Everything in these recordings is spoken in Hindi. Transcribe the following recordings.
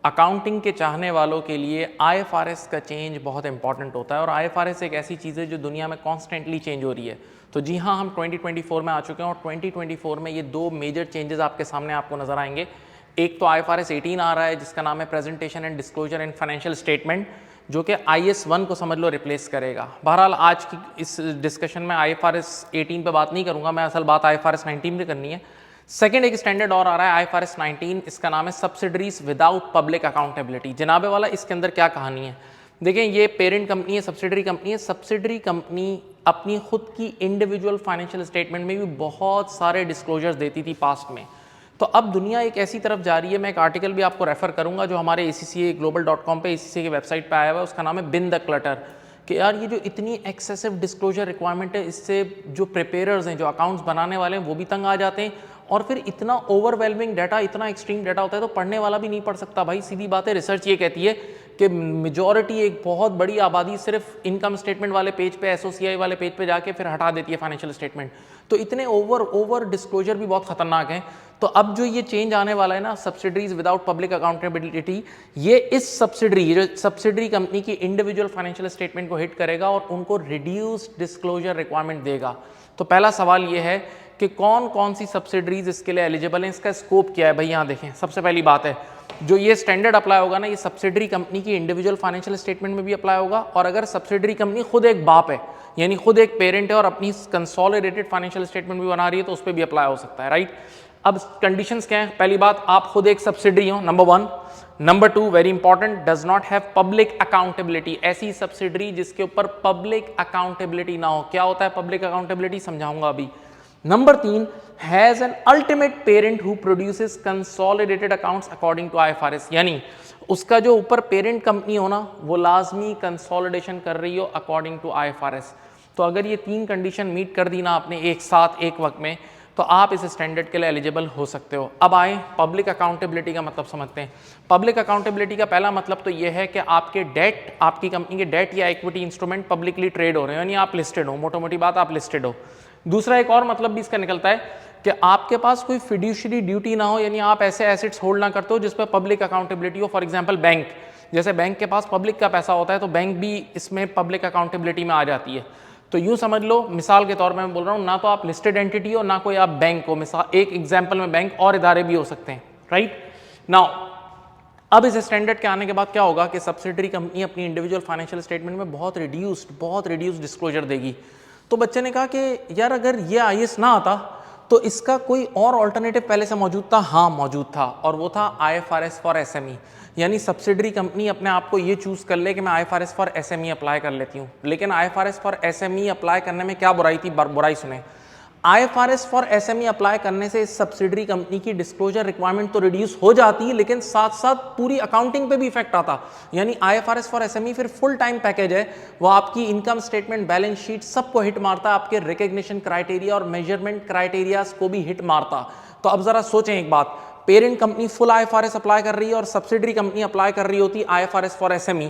अकाउंटिंग के चाहने वालों के लिए IFRS का चेंज बहुत इंपॉर्टेंट होता है और IFRS एक ऐसी चीज़ है जो दुनिया में कॉन्स्टेंटली चेंज हो रही है। तो जी हाँ, हम 2024 में आ चुके हैं और 2024 में ये दो मेजर चेंजेस आपके सामने आपको नजर आएंगे। एक तो IFRS 18 आ रहा है जिसका नाम है presentation and disclosure in financial statement, जो कि IS 1 को समझ लो रिप्लेस करेगा। बहरहाल आज की इस डिस्कशन में IFRS 18 पे बात नहीं करूंगा, मैं असल बात IFRS 19 पे करनी है। सेकेंड एक स्टैंडर्ड और आ रहा है IFRS 19, इसका नाम है सब्सिडरीज विदाउट पब्लिक अकाउंटेबिलिटी। जनाबे वाला इसके अंदर क्या कहानी है, देखें ये पेरेंट कंपनी है, सब्सिडरी कंपनी है। सब्सिडरी कंपनी अपनी खुद की इंडिविजुअल फाइनेंशियल स्टेटमेंट में भी बहुत सारे डिस्क्लोजर्स देती थी पास्ट में। तो अब दुनिया एक ऐसी तरफ जा रही है, मैं एक आर्टिकल भी आपको रेफर करूंगा जो हमारे ACCA global.com पे ACCA की वेबसाइट पे आया हुआ है, उसका नाम है बिन द क्लटर, कि यार ये जो इतनी एक्सेसिव डिस्क्लोजर रिक्वायरमेंट है इससे जो प्रिपेयर्स हैं, जो अकाउंट्स बनाने वाले हैं वो भी तंग आ जाते हैं और फिर इतना ओवरवेलमिंग डाटा, इतना एक्सट्रीम डाटा होता है तो पढ़ने वाला भी नहीं पढ़ सकता। भाई सीधी बात है, रिसर्च ये कहती है कि मेजॉरिटी, एक बहुत बड़ी आबादी सिर्फ इनकम स्टेटमेंट वाले पेज पे, SOCI वाले पेज पे जाके फिर हटा देती है फाइनेंशियल स्टेटमेंट। तो इतने ओवर डिस्क्लोजर भी बहुत खतरनाक है। तो अब जो ये चेंज आने वाला है ना, सब्सिडरीज विदाउट पब्लिक अकाउंटेबिलिटी, ये इस सब्सिडरी कंपनी की इंडिविजुअल फाइनेंशियल स्टेटमेंट को हिट करेगा और उनको रिड्यूस्ड डिस्क्लोजर रिक्वायरमेंट देगा। तो पहला सवाल ये है कि कौन कौन सी सब्सिडरीज इसके लिए एलिजिबल हैं, इसका स्कोप क्या है। भाई यहाँ देखें, सबसे पहली बात है जो ये स्टैंडर्ड अप्लाई होगा ना, ये सब्सिडरी कंपनी की इंडिविजुअल फाइनेंशियल स्टेटमेंट में भी अप्लाई होगा और अगर सब्सिडरी कंपनी खुद एक बाप है, यानी खुद एक पेरेंट है और अपनी कंसोलिडेटेड फाइनेंशियल स्टेटमेंट भी बना रही है, तो उस पर भी अप्लाई हो सकता है, राइट। अब कंडीशंस क्या है, पहली बात आप खुद एक सब्सिडरी हो, number 1। Number 2 very important, does not have public accountability, ऐसी सब्सिडरी जिसके ऊपर पब्लिक अकाउंटेबिलिटी ना हो। क्या होता है पब्लिक अकाउंटेबिलिटी, समझाऊंगा अभी। Number 3 has an ultimate parent who produces consolidated accounts according to IFRS, यानी उसका जो ऊपर पेरेंट कंपनी हो ना वो लाजमी कंसोलिडेशन कर रही हो अकॉर्डिंग टू IFRS। तो अगर ये 3 कंडीशन मीट कर दी ना आपने एक साथ एक वक्त में, तो आप इस स्टैंडर्ड के लिए एलिजिबल हो सकते हो। अब आए पब्लिक अकाउंटेबिलिटी का मतलब समझते हैं। पब्लिक अकाउंटेबिलिटी का पहला मतलब तो यह है कि आपके डेट, आपकी कंपनी के डेट या इक्विटी इंस्ट्रूमेंट पब्लिकली ट्रेड हो रहे हैं, यानी आप लिस्टेड हो, मोटी मोटी बात आप लिस्टेड हो। दूसरा एक और मतलब भी इसका निकलता है कि आपके पास कोई फिड्यूशियरी ड्यूटी ना हो, यानी आप ऐसे एसेट्स होल्ड ना करते हो जिस पर पब्लिक अकाउंटेबिलिटी हो। फॉर एग्जांपल बैंक, जैसे बैंक के पास पब्लिक का पैसा होता है तो बैंक भी इसमें पब्लिक अकाउंटेबिलिटी में आ जाती है। तो यूं समझ लो, मिसाल के तौर में मैं बोल रहा हूं, ना तो आप लिस्टेड एंटिटी हो ना कोई आप बैंक हो। मिसाल एक एग्जांपल में बैंक और इदारे भी हो सकते हैं, राइट। नाउ अब इस स्टैंडर्ड के आने के बाद क्या होगा कि सब्सिडरी कंपनी अपनी इंडिविजुअल फाइनेंशियल स्टेटमेंट में बहुत रिड्यूस्ड डिस्क्लोजर देगी। तो बच्चे ने कहा कि यार अगर ये IS ना आता तो इसका कोई और ऑल्टरनेटिव पहले से मौजूद था। हाँ मौजूद था, और वो था IFRS फॉर SME, यानी सब्सिडरी कंपनी अपने आप को ये चूज कर ले कि मैं IFRS फॉर SME अप्लाई कर लेती हूँ। लेकिन IFRS फॉर SME अप्लाई करने में क्या बुराई थी, बुराई सुने। IFRS फॉर SME अप्लाई करने से इस सब्सिडरी कंपनी की डिस्क्लोजर रिक्वायरमेंट तो रिड्यूस हो जाती, लेकिन साथ साथ पूरी अकाउंटिंग पे भी इफेक्ट आता। यानी IFRS फॉर SME फिर फुल टाइम पैकेज है, वो आपकी इनकम स्टेटमेंट, बैलेंस शीट सबको हिट मारता, आपके रिकग्निशन क्राइटेरिया और मेजरमेंट क्राइटेरियाज को भी हिट मारता। तो अब जरा सोचें एक बात, parent company full IFRS apply कर रही है और सब्सिडरी कंपनी अप्लाई कर रही होती IFRS फॉर SME,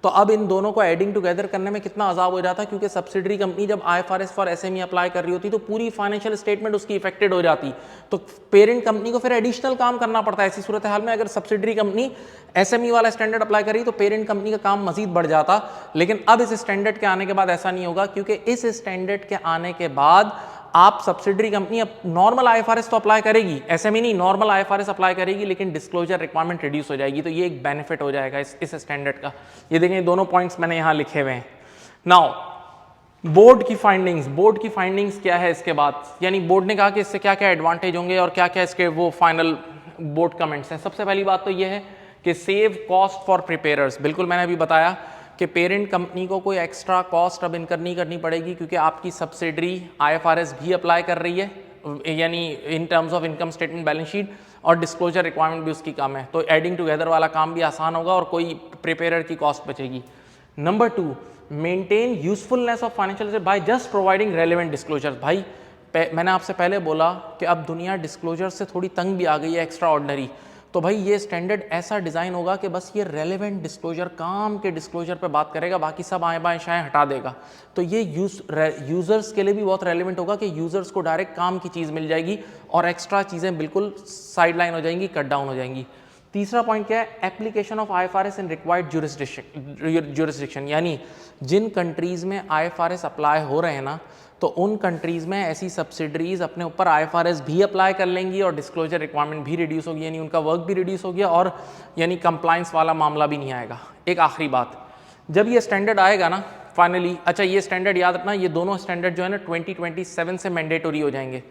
तो अब इन दोनों को एडिंग टुगेदर करने में कितना अजाब हो जाता, क्योंकि सब्सिडरी कंपनी जब IFRS फॉर SME अप्लाई कर रही होती तो पूरी फाइनेंशियल स्टेटमेंट उसकी इफेक्टेड हो जाती। तो पेरेंट कंपनी को फिर एडिशनल काम करना पड़ता है। ऐसी सूरत हाल में अगर सब्सिडरी कंपनी SME वाला स्टैंडर्ड अप्लाई करी तो पेरेंट कंपनी का काम मजीद बढ़ जाता। लेकिन अब इस स्टैंडर्ड के आने के बाद ऐसा नहीं होगा, क्योंकि इस स्टैंडर्ड के आने के बाद आप सब्सिडरी कंपनी अब नॉर्मल IFRS तो अप्लाई करेगी, SME नहीं नॉर्मल IFRS अप्लाई करेगी, लेकिन डिस्क्लोजर रिक्वायरमेंट रिड्यूस हो जाएगी। तो ये एक बेनिफिट हो जाएगा इस स्टैंडर्ड का। ये देखें दोनों पॉइंट्स मैंने यहाँ लिखे हुए हैं। नाउ बोर्ड की फाइंडिंग्स क्या है इसके बाद, यानी बोर्ड ने कहा कि इससे क्या क्या एडवांटेज होंगे और क्या क्या इसके वो फाइनल बोर्ड कमेंट्स हैं। सबसे पहली बात तो ये है कि सेव कॉस्ट फॉर प्रिपेयर्स। बिल्कुल मैंने अभी बताया कि पेरेंट कंपनी को कोई एक्स्ट्रा कॉस्ट अब इनकर नहीं करनी पड़ेगी, क्योंकि आपकी सब्सिडरी IFRS भी अप्लाई कर रही है, यानी in terms of income statement, balance sheet और डिस्क्लोजर रिक्वायरमेंट भी उसकी कम है। तो एडिंग टुगेदर वाला काम भी आसान होगा और कोई प्रिपेयर की कॉस्ट बचेगी। Number 2, maintain usefulness of financial by just providing relevant disclosure. भाई मैंने आपसे पहले बोला कि अब दुनिया डिस्क्लोजर से थोड़ी तंग भी आ गई है, एक्स्ट्रा ऑर्डिनरी। तो भाई ये स्टैंडर्ड ऐसा डिज़ाइन होगा कि बस ये रेलेवेंट डिस्क्लोजर, काम के डिस्क्लोजर पे बात करेगा, बाकी सब आए बाएँ शाएँ हटा देगा। तो ये यूज़र्स के लिए भी बहुत रेलेवेंट होगा कि यूज़र्स को डायरेक्ट काम की चीज़ मिल जाएगी और एक्स्ट्रा चीज़ें बिल्कुल साइड लाइन हो जाएंगी, कट डाउन हो जाएंगी। तीसरा पॉइंट क्या है, application of IFRS in required jurisdiction, यानी जिन कंट्रीज़ में IFRS अप्लाई हो रहे हैं ना, तो उन कंट्रीज़ में ऐसी सब्सिडरीज अपने ऊपर IFRS भी अप्लाई कर लेंगी और डिस्क्लोजर रिक्वायरमेंट भी रिड्यूस होगी, यानी उनका वर्क भी रिड्यूस हो गया और यानी कंप्लाइंस वाला मामला भी नहीं आएगा। एक आखिरी बात, जब ये स्टैंडर्ड आएगा ना फाइनली, अच्छा ये स्टैंडर्ड याद रखना, ये दोनों स्टैंडर्ड जो है ना 2027 से मैंडेटरी हो जाएंगे।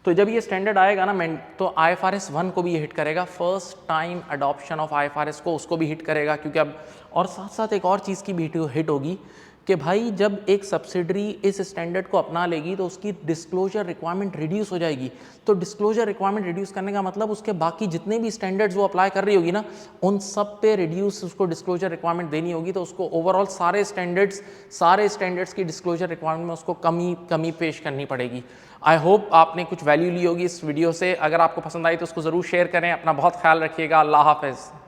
तो जब ये स्टैंडर्ड आएगा ना तो IFRS 1 को भी ये हिट करेगा, first time adoption of IFRS को उसको भी हिट करेगा, क्योंकि अब और साथ साथ एक और चीज़ की भी हिट होगी कि भाई जब एक सब्सिडरी इस स्टैंडर्ड को अपना लेगी तो उसकी डिस्क्लोजर रिक्वायरमेंट रिड्यूस हो जाएगी। तो डिस्क्लोजर रिक्वायरमेंट रिड्यूस करने का मतलब उसके बाकी जितने भी स्टैंडर्ड्स वो अप्लाई कर रही होगी ना, उन सब पे रिड्यूस उसको डिस्क्लोजर रिक्वायरमेंट देनी होगी। तो उसको ओवरऑल सारे स्टैंडर्ड्स की डिस्क्लोजर रिक्वायरमेंट में उसको कमी पेश करनी पड़ेगी। आई होप आपने कुछ वैल्यू ली होगी इस वीडियो से। अगर आपको पसंद आई तो उसको ज़रूर शेयर करें। अपना बहुत ख्याल रखिएगा। अल्लाह हाफ़िज़।